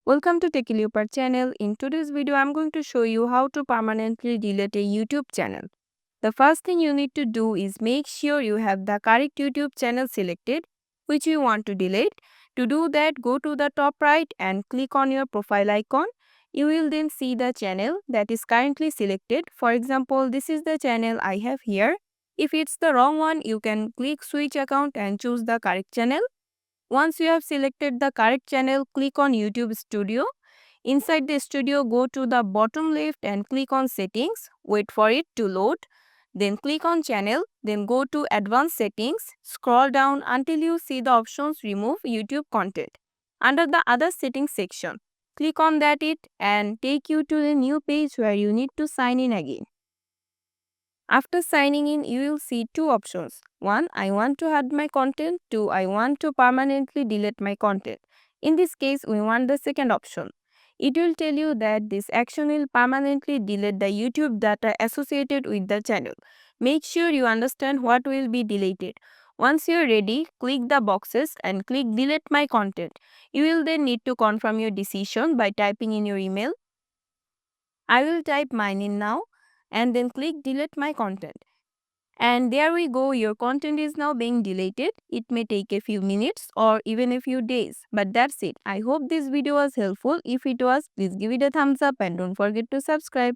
Welcome to TechLeopard channel. In today's video, I'm going to show you how to permanently delete a YouTube channel. The first thing you need to do is make sure you have the correct YouTube channel selected, which you want to delete. To do that, go to the top right and click on your profile icon. You will then see the channel that is currently selected. For example, this is the channel I have here. If it's the wrong one, you can click switch account and choose the correct channel. Once you have selected the correct channel, click on YouTube Studio. Inside the studio, go to the bottom left and click on Settings. Wait for it to load. Then click on Channel. Then go to Advanced Settings. Scroll down until you see the options Remove YouTube Content. Under the Other Settings section, click on it and take you to the new page where you need to sign in again. After signing in, you will see two options. 1. I want to add my content. 2. I want to permanently delete my content. In this case, we want the second option. It will tell you that this action will permanently delete the YouTube data associated with the channel. Make sure you understand what will be deleted. Once you are ready, click the boxes and click Delete My Content. You will then need to confirm your decision by typing in your email. I will type mine in now and then click Delete My Content. And there we go, your content is now being deleted. It may take a few minutes or even a few days. But that's it. I hope this video was helpful. If it was, please give it a thumbs up and don't forget to subscribe.